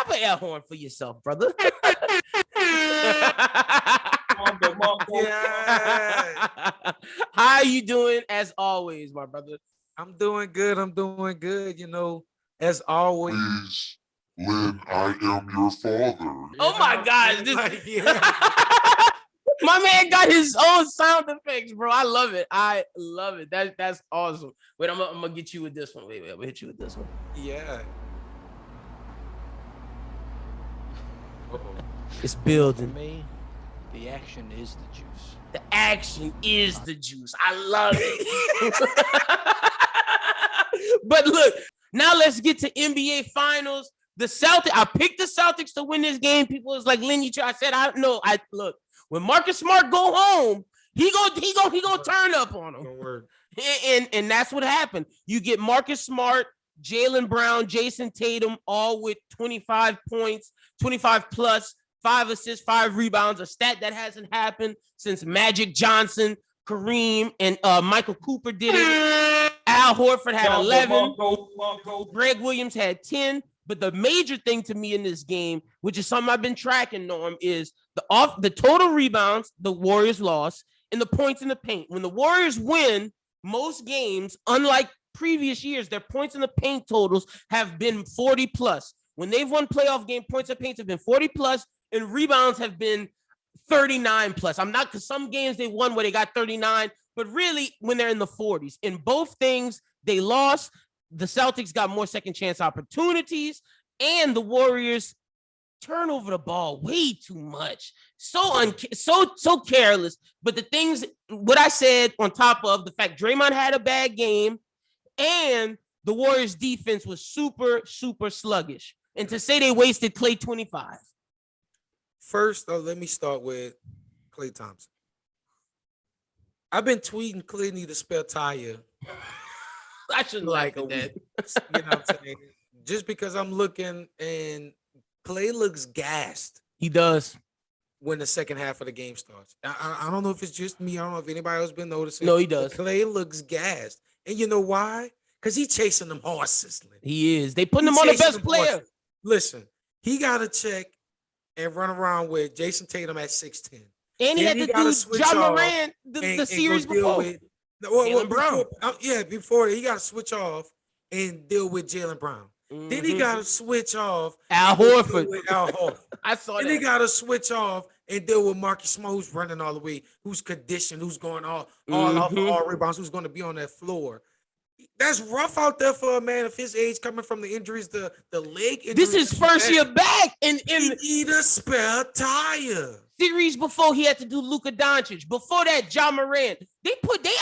Clap an air horn for yourself, brother. How are you doing as always, my brother? I'm doing good. You know, as always. Lynn, I am your father. Oh my gosh. Yeah. My man got his own sound effects, bro. I love it. That's awesome. Wait, I'm gonna get you with this one. Wait, I'm gonna hit you with this one. Yeah. It's building. For me, the action is the juice. The action is the juice. I love it. But look, now let's get to NBA Finals. The Celtics. I picked the Celtics to win this game. People was like, Lynn, I said, I know. Look. When Marcus Smart go home, he gonna turn up on him. Don't worry. And that's what happened. You get Marcus Smart, Jaylen Brown, Jason Tatum, all with 25 points, 25 plus, 5 assists, 5 rebounds, a stat that hasn't happened since Magic Johnson, Kareem, and Michael Cooper did it. Al Horford had 11. Greg Williams had 10. But the major thing to me in this game, which is something I've been tracking, Norm, is the total rebounds the Warriors lost and the points in the paint. When the Warriors win, most games, unlike previous years, their points in the paint totals have been 40 plus. When they've won playoff game, points in paint have been 40 plus and rebounds have been 39 plus. I'm not, because some games they won where they got 39, but really when they're in the 40s. In both things, they lost. The Celtics got more second chance opportunities, and the Warriors turn over the ball way too much. So careless. But the things, what I said on top of the fact Draymond had a bad game, and the Warriors defense was super, super sluggish. And to say they wasted Klay 25. First, let me start with Klay Thompson. I've been tweeting Klay need to spare tire. I shouldn't like that. You know what I'm saying? Just because I'm looking and Klay looks gassed. He does. When the second half of the game starts. I don't know if it's just me. I don't know if anybody else been noticing. No, he does. Klay looks gassed. And you know why? Because he's chasing them horses. Lynn. He is. They putting him on the best player. Horses. Listen, he got to check and run around with Jason Tatum at 6'10". And he had to do John Moran the series before. Before he got to switch off and deal with Jaylen Brown. Mm-hmm. Then he got to switch off Al Horford. I saw that. Then he got to switch off and deal with Marcus Smart, who's running all the way, who's conditioned, who's going all off of all rebounds, who's going to be on that floor. That's rough out there for a man of his age, coming from the injuries, the leg injuries. This is first year back, and he need a spare tire. Series before he had to do Luka Doncic. Before that, John Moran. They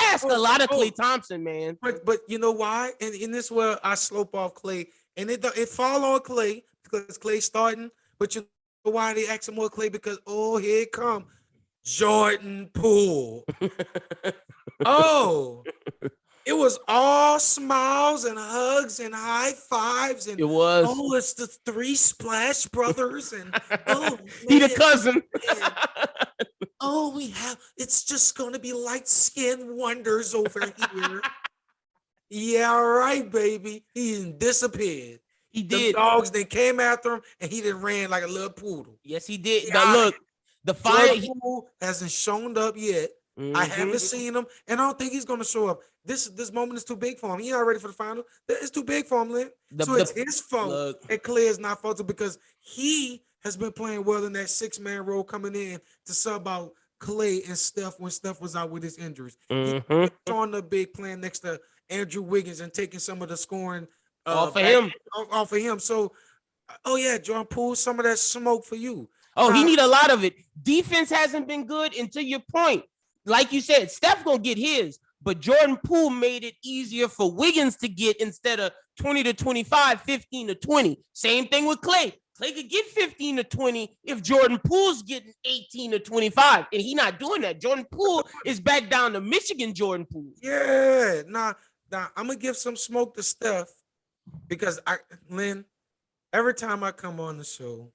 asked a lot of Klay Thompson, man. But you know why? And in this where I slope off Klay, and it fall on Klay because Klay's starting. But you know why they ask him more Klay? Because here it come Jordan Poole. It was all smiles and hugs and high fives, and it was. It's the 3 Splash Brothers, and he the cousin. It's just gonna be light skin wonders over here. Yeah, right, baby. He disappeared. He did. The dogs they came after him, and he done ran like a little poodle. Yes, he did. Now look, the fire pool hasn't shown up yet. Mm-hmm. I haven't seen him, and I don't think he's gonna show up. This moment is too big for him. He's not ready for the final. It's too big for him, Lynn. It's his fault. And Klay is not faulted because he has been playing well in that 6-man role coming in to sub out Klay and Steph when Steph was out with his injuries. Mm-hmm. He's on the big playing next to Andrew Wiggins and taking some of the scoring off of him. So, Jordan Poole, some of that smoke for you. He need a lot of it. Defense hasn't been good, and to your point, like you said, Steph gonna get his. But Jordan Poole made it easier for Wiggins to get instead of 20 to 25, 15 to 20. Same thing with Klay. Klay could get 15 to 20 if Jordan Poole's getting 18 to 25. And he's not doing that. Jordan Poole is back down to Michigan Jordan Poole. Yeah. Now I'm going to give some smoke to Steph because, Lynn, every time I come on the show,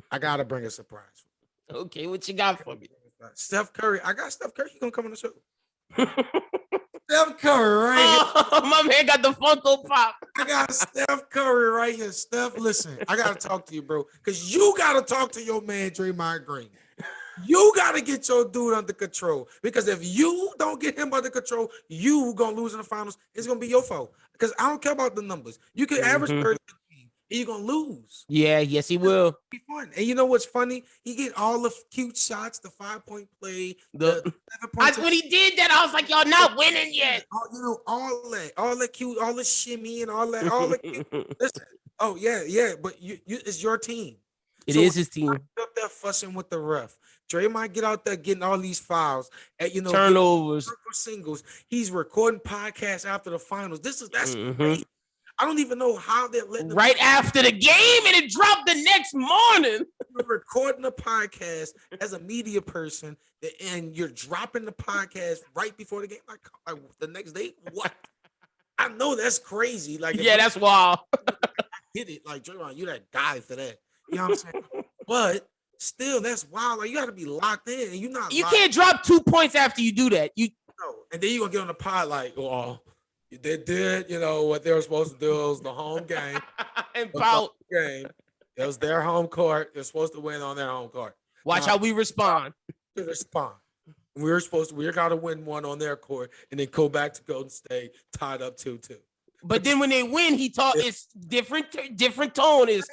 I got to bring a surprise. Okay, what you got for me? Steph Curry. I got Steph Curry. He's going to come on the show. Steph Curry right here. Oh, my man got the Funko Pop. I got Steph Curry right here. Steph, listen, I got to talk to you, bro, because you got to talk to your man, Draymond Green. You got to get your dude under control, because if you don't get him under control, you going to lose in the finals. It's going to be your fault, because I don't care about the numbers. You can average 30 and you're going to lose. Yeah, yes, he will. Be fun. And you know what's funny? He get all the cute shots, the 5-point play, the 7 points. When he did that, I was like, y'all not winning yet. All that cute, all the shimmy and all the cute. Listen, but it's your team. It is his team. Up there fussing with the ref. Draymond get out there getting all these fouls at turnovers, singles. He's recording podcasts after the finals. That's great. I don't even know how they're letting right after the game, and it dropped the next morning. You're recording a podcast as a media person, and you're dropping the podcast right before the game, like the next day. What? I know that's crazy. Like, yeah, that's wild. I hit it like Draymond. You that guy for that. You know what I'm saying? But still, that's wild. Like, you got to be locked in, and you're not. You can't drop 2 points after you do that. And then you're gonna get on the pod like, they did, what they were supposed to do. It was the home game. And game. It was their home court. They're supposed to win on their home court. Watch how we respond. We got to win one on their court and then go back to Golden State, tied up 2-2. But then when they win, he taught it's different tone. Is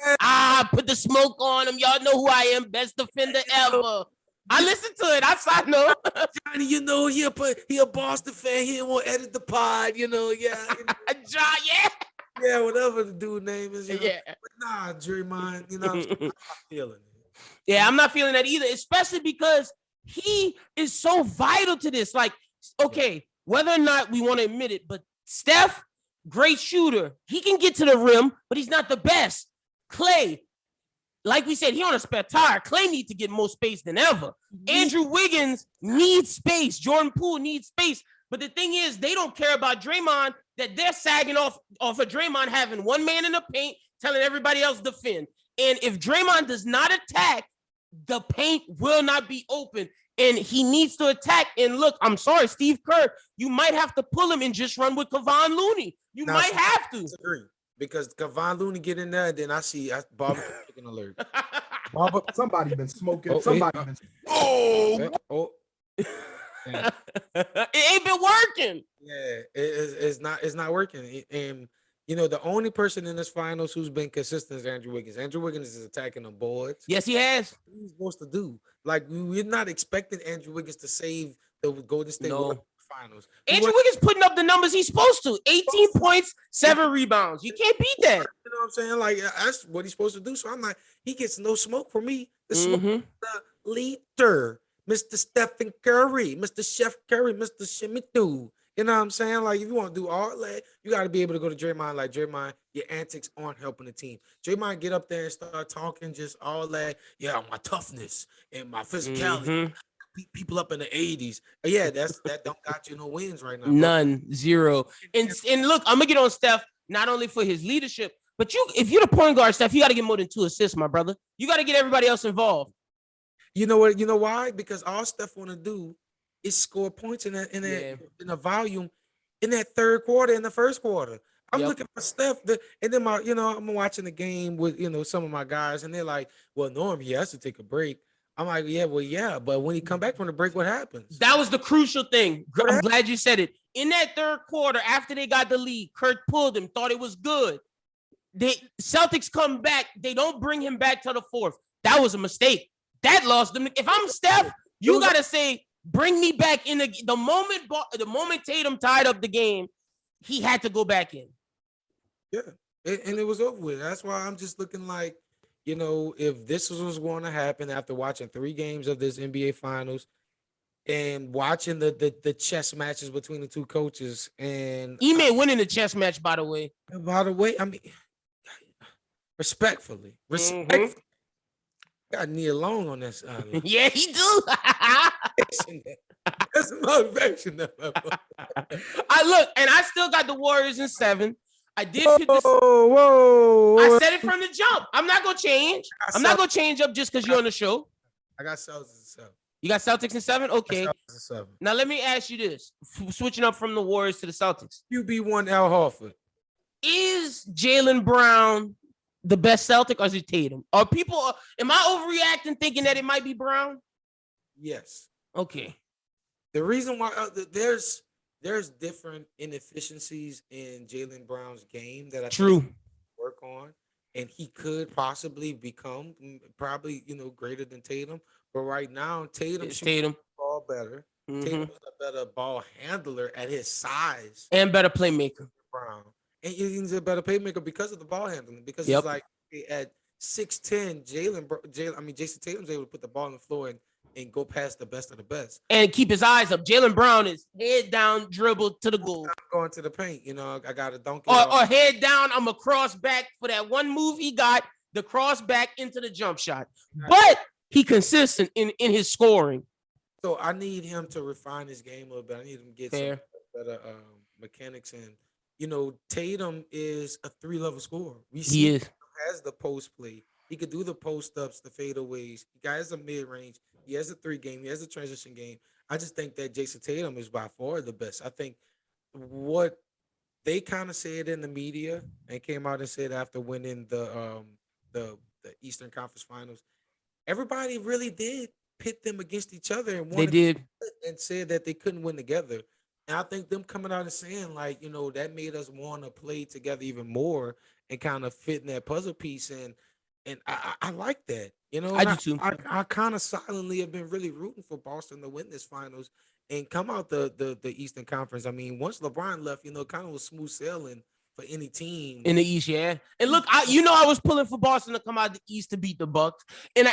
put the smoke on him. Y'all know who I am, best defender ever. I listened to it. I know. Johnny, he a Boston fan. He won't edit the pod. Yeah. John, yeah. Yeah, whatever the dude name is. Yeah. But nah, Draymond. I'm not feeling it. Yeah, I'm not feeling that either. Especially because he is so vital to this. Like, okay, whether or not we want to admit it, but Steph, great shooter. He can get to the rim, but he's not the best. Clay, like we said, he on a spare tire. Clay needs to get more space than ever. Andrew Wiggins needs space. Jordan Poole needs space. But the thing is, they don't care about Draymond, that they're sagging off of Draymond having one man in the paint, telling everybody else defend. And if Draymond does not attack, the paint will not be open. And he needs to attack. And look, I'm sorry, Steve Kerr, you might have to pull him and just run with Kevon Looney. You might have to. Disagree. Because Kevon Looney get in there, then I see Bobby chicken alert. Somebody been smoking. It ain't been working. Yeah, it's not working. And the only person in this finals who's been consistent is Andrew Wiggins. Andrew Wiggins is attacking the boards. Yes, he has. What he's supposed to do. Like, we're not expecting Andrew Wiggins to save the Golden State finals. Andrew Wiggins putting up the numbers he's supposed to. 18 points, 7 rebounds. You can't beat that. You know what I'm saying? Like, that's what he's supposed to do. So I'm like, he gets no smoke from me. The smoke, the leader, Mr. Stephen Curry, Mr. Chef Curry, Mr. Shimmy Doo. You know what I'm saying? Like, if you want to do all that, you got to be able to go to Draymond. Like, Draymond, your antics aren't helping the team. Draymond, get up there and start talking just all that. Yeah, my toughness and my physicality. Beat people up in the 80s. Yeah, that don't got you no wins right now. Bro. None, 0. And look, I'm gonna get on Steph not only for his leadership, but if you're the point guard, Steph, you got to get more than 2 assists, my brother. You got to get everybody else involved. You know what? You know why? Because all Steph want to do is score points in the volume in that third quarter, in the first quarter. I'm looking for Steph, and then I'm watching the game with some of my guys, and they're like, "Well, Norm, he has to take a break." I'm like, but when he come back from the break, what happens? That was the crucial thing. I'm glad you said it. In that third quarter, after they got the lead, Kurt pulled him, thought it was good. The Celtics come back. They don't bring him back to the fourth. That was a mistake. That lost them. If I'm Steph, you got to say, bring me back in the moment Tatum tied up the game, he had to go back in. Yeah, and it was over with. That's why I'm just looking like, if this was going to happen after watching 3 games of this NBA Finals and watching the chess matches between the 2 coaches, and Ime winning the chess match, by the way. I mean, respectfully, got Nia Long on this. Yeah, he do. That's motivation. I look, and I still got the Warriors in 7. I did pick this. Whoa. I said it from the jump. I'm not gonna change. I'm not gonna change up just because you're on the show. I got Celtics. You got Celtics in 7? Okay. Celtics in 7. Now let me ask you this: switching up from the Warriors to the Celtics, QB1 Al Horford. is Jaylen Brown the best Celtic, or is it Tatum? Am I overreacting thinking that it might be Brown? Yes. Okay. The reason why there's different inefficiencies in Jaylen Brown's game that I True. think work on, and he could possibly become greater than Tatum. But right now, Tatum shoots the ball better. Mm-hmm. Tatum's a better ball handler at his size and better playmaker. Brown, and he's a better playmaker because of the ball handling. Because it's like at 6'10", Jason Tatum's able to put the ball on the floor and go past the best of the best and keep his eyes up. Jaylen Brown is head down, dribble to the goal, going to the paint. I got to dunk it or head down. I'm a cross back for that one move he got, the cross back into the jump shot. But he consistent in his scoring. So I need him to refine his game a little bit. I need him to get some better mechanics in. Tatum is a 3-level scorer. He has the post play. He could do the post ups, the fadeaways. He has a mid range. He has a 3 game. He has a transition game. I just think that Jason Tatum is by far the best. I think what they kind of said in the media and came out and said after winning the Eastern Conference Finals, everybody really did pit them against each other and said that they couldn't win together. And I think them coming out and saying that made us want to play together even more and kind of fit in that puzzle piece. And I like that. I do too. I kind of silently have been really rooting for Boston to win this finals and come out the Eastern Conference. I mean, once LeBron left, kind of was smooth sailing for any team in the East, yeah. And look, I was pulling for Boston to come out the East to beat the Bucks, and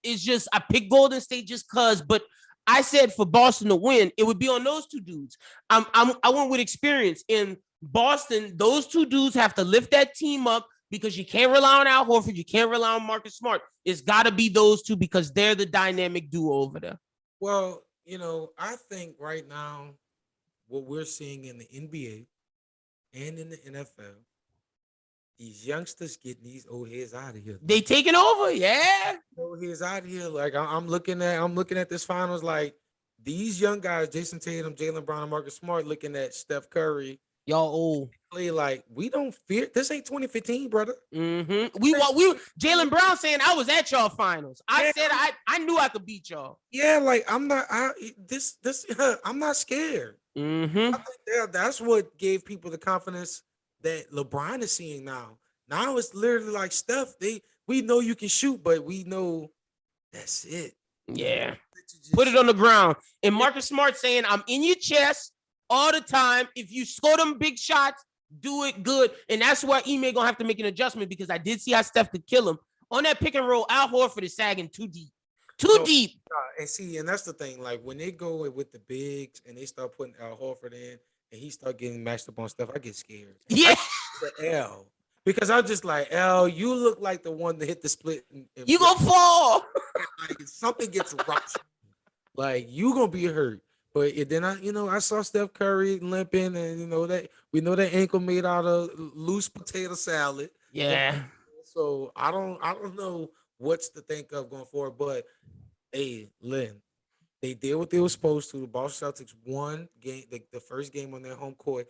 it's just I picked Golden State just cause, but I said for Boston to win, it would be on those two dudes. I went with experience in Boston. Those two dudes have to lift that team up because you can't rely on Al Horford, you can't rely on Marcus Smart. It's got to be those two because they're the dynamic duo over there. Well, I think right now what we're seeing in the NBA and in the NFL, these youngsters getting these old heads out of here. They taking over, yeah. Old heads out of here. Like I'm looking at this finals. Like these young guys, Jason Tatum, Jaylen Brown, and Marcus Smart, looking at Steph Curry. Y'all old. Play like we don't fear. This ain't 2015, brother. Mm-hmm. We Jaylen Brown saying I was at y'all finals. I said I knew I could beat y'all. Yeah, like I'm not. I'm not scared. Mm-hmm. I think that's what gave people the confidence that LeBron is seeing now. Now it's literally like Steph. We know you can shoot, but we know that's it. Yeah. Put it on the ground. And Marcus Smart saying I'm in your chest all the time. If you score them big shots, do it good. And that's why Ime gonna have to make an adjustment because I did see how Steph could kill him. On that pick and roll, Al Horford is sagging too deep. Deep. And that's the thing. Like when they go with the bigs and they start putting Al Horford in and he start getting matched up on stuff, I get scared. Yeah. L. Because I'm just like, L, you look like the one that hit the split. You gonna fall. Like something gets ruptured. Like you gonna be hurt. But then I saw Steph Curry limping, and we know that ankle made out of loose potato salad. Yeah. So I don't know what's to think of going forward. But hey, Lynn, they did what they were supposed to. The Boston Celtics won game, the first game on their home court.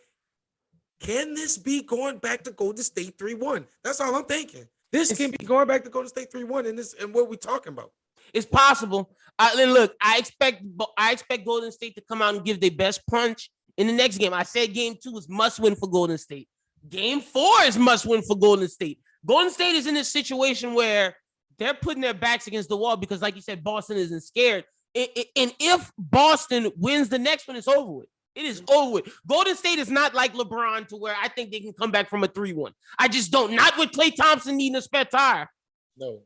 Can this be going back to Golden State 3-1? That's all I'm thinking. This can be going back to Golden State 3-1, and what we talking about? It's possible. Look, I expect Golden State to come out and give their best punch in the next game. I said game 2 is must win for Golden State. Game 4 is must win for Golden State. Golden State is in this situation where they're putting their backs against the wall because, like you said, Boston isn't scared. And if Boston wins the next one, it's over with. It is over with. Golden State is not like LeBron to where I think they can come back from a 3-1. I just don't. Not with Klay Thompson needing a spare tire. No.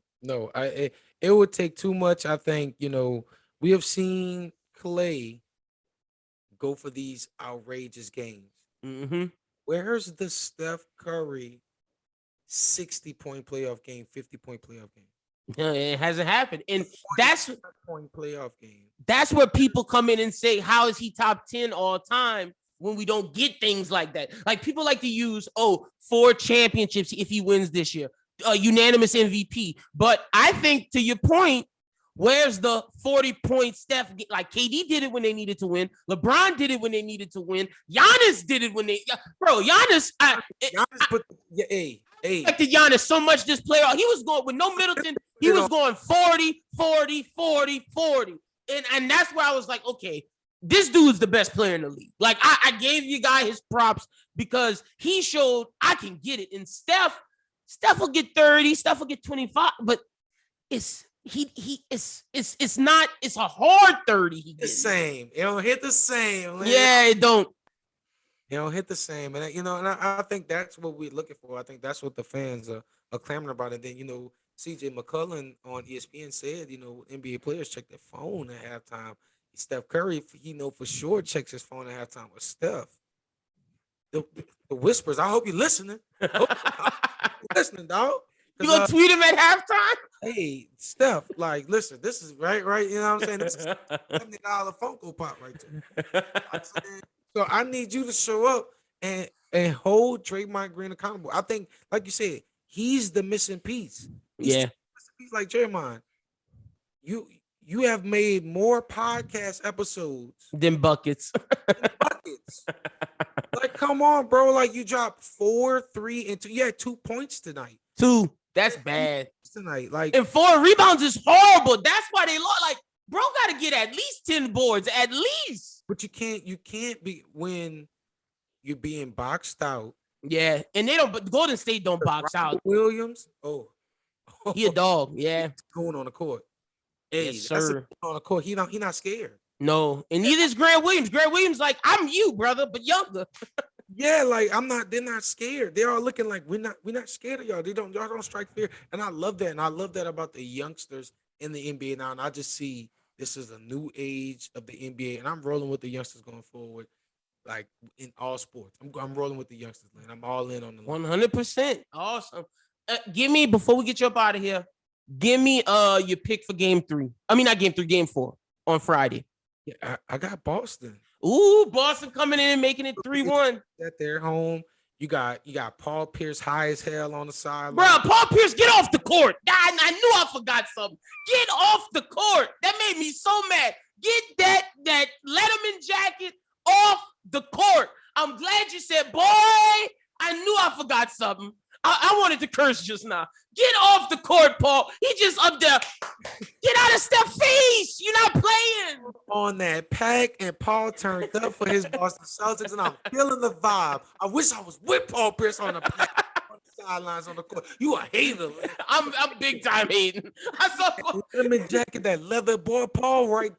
It would take too much. I think, we have seen Klay go for these outrageous games. Mm-hmm. Where's the Steph Curry 60-point playoff game, 50-point playoff game? It hasn't happened. And that's point playoff game. That's where people come in and say, how is he top 10 all time when we don't get things like that? Like people like to use, 4 championships if he wins this year, a unanimous MVP. But I think to your point, Where's the 40-point Steph? Like KD did it when they needed to win. LeBron did it when they needed to win. Giannis did it when they, bro. Giannis expected Giannis so much this playoff. He was going with no Middleton. He was going 40, 40, 40, 40. And that's where I was like, okay, this dude's the best player in the league. Like, I gave you guy his props because he showed I can get it. And Steph will get 30, Steph will get 25, but it's a hard 30. He the same. It don't hit the same. Man. Yeah, it don't. It don't hit the same. And and I think that's what we're looking for. I think that's what the fans are clamoring about. And then, CJ McCullough on ESPN said, NBA players check their phone at halftime. Steph Curry, for sure checks his phone at halftime with Steph. The whispers, I hope you're listening. Listening, dog. You gonna tweet him at halftime? Hey, Steph, like, listen, this is right. You know what I'm saying? This is $70 Funko Pop right there. So I need you to show up and hold Draymond Green accountable. I think, like you said, he's the missing piece. He's the missing piece like Draymond. You have made more podcast episodes than buckets. Like, come on, bro. Like, you dropped 4, 3, and 2. You had 2 points tonight. 2. That's bad. Tonight, like, and 4 rebounds is horrible. That's why they lost. Like, bro, gotta get at least 10 boards, at least. But you can't be when you're being boxed out. Yeah, and they don't. But Golden State don't box out. Williams, he a dog. Yeah, going on the court. Hey, yes, sir. On the court, he not scared. No, and neither is Grant Williams. Grant Williams, like, I'm you, brother, but younger. Yeah, like, I'm not. They're not scared. They are looking like we're not scared of y'all. Y'all don't strike fear, and I love that. And I love that about the youngsters in the NBA now. And I just see this is a new age of the NBA, and I'm rolling with the youngsters going forward, like in all sports. I'm rolling with the youngsters, man. I'm all in on the 100%. Awesome. Give me, before we get you up out of here, give me your pick for game 3. I mean, not game 3, game 4 on Friday. Yeah, I got Boston. Ooh, Boston coming in and making it 3-1. At their home. You got Paul Pierce high as hell on the sideline. Bro, Paul Pierce, get off the court. I knew I forgot something. Get off the court. That made me so mad. Get that Letterman jacket off the court. I'm glad you said, boy, I knew I forgot something. I wanted to curse just now. Get off the court, Paul. He just up there. Get out of Steph's face. You're not playing. On that pack, and Paul turned up for his Boston Celtics, and I'm feeling the vibe. I wish I was with Paul Pierce on the pack, on the sidelines on the court. You a hater. I'm big time hating. I saw Lemon jacket, that leather boy, Paul, right?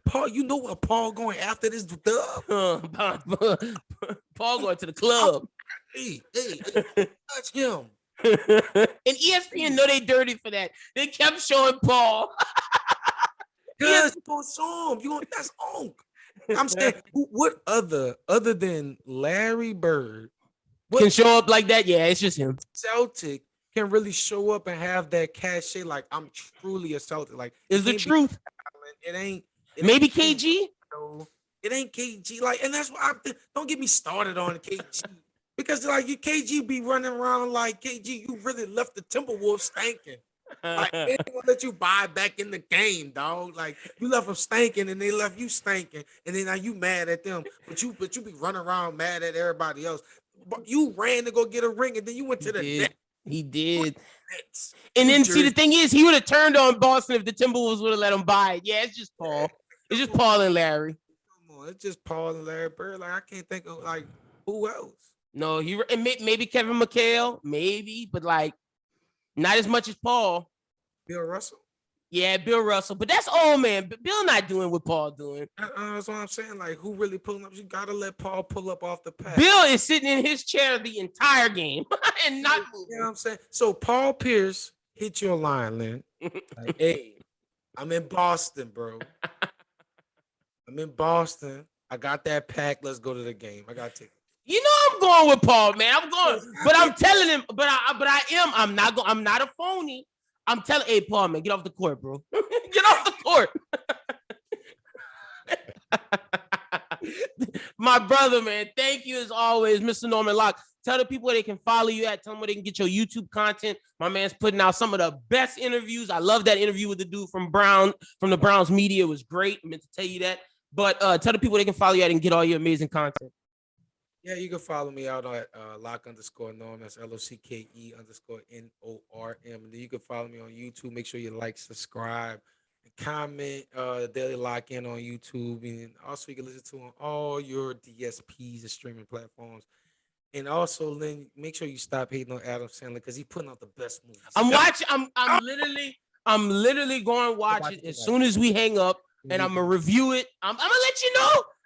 Paul, you know what Paul going after this dub? Paul going to the club. Hey, touch him. And ESPN know they dirty for that. They kept showing Paul. Yes, you gonna show him. That's Onk. I'm saying, what other than Larry Bird can show up like that? Yeah, it's just him. Celtic can really show up and have that cachet. Like, I'm truly a Celtic. Like, is the truth? It ain't. Maybe KG. No, it ain't KG. Like, and that's why don't get me started on KG. Because, like, you KG be running around like KG, you really left the Timberwolves stinking. Like, they ain't gonna let you buy back in the game, dog. Like, you left them stinking and they left you stinking, and then now you mad at them, but you be running around mad at everybody else. But you ran to go get a ring, and then you went to the net. He did. And then, see, the thing is, he would have turned on Boston if the Timberwolves would have let him buy it. Yeah, it's just Paul. It's just Paul and Larry. Come on, it's just Paul and Larry Bird. Like, I can't think of, like, who else? No, maybe Kevin McHale, maybe, but like not as much as Paul. Bill Russell. Yeah, Bill Russell, but that's old man. Bill not doing what Paul doing. That's what I'm saying. Like, who really pulling up? You gotta let Paul pull up off the pass. Bill is sitting in his chair the entire game and not moving. You know what I'm saying? So Paul Pierce hit your line, Lynn. Like, hey, I'm in Boston, bro. I'm in Boston. I got that pack. Let's go to the game. I got tickets. You know I'm going with Paul, man. I'm going, but I'm telling him, I'm not a phony. I'm telling, hey, Paul, man, get off the court, bro. Get off the court. My brother, man. Thank you as always, Mr. Norman Locke. Tell the people where they can follow you at. Tell them where they can get your YouTube content. My man's putting out some of the best interviews. I love that interview with the dude from the Browns media. It was great. I meant to tell you that. But tell the people they can follow you at and get all your amazing content. Yeah, you can follow me out at Locke_Norm. That's LOCKE_NORM. And then you can follow me on YouTube. Make sure you like, subscribe, and comment. Daily Lock In on YouTube. And also you can listen to on all your DSPs and streaming platforms. And also, Lynn, make sure you stop hating on Adam Sandler because he's putting out the best movies. I'm watching. I'm literally going to watch it as soon as we hang up, and I'm gonna review it. I'm gonna let you know.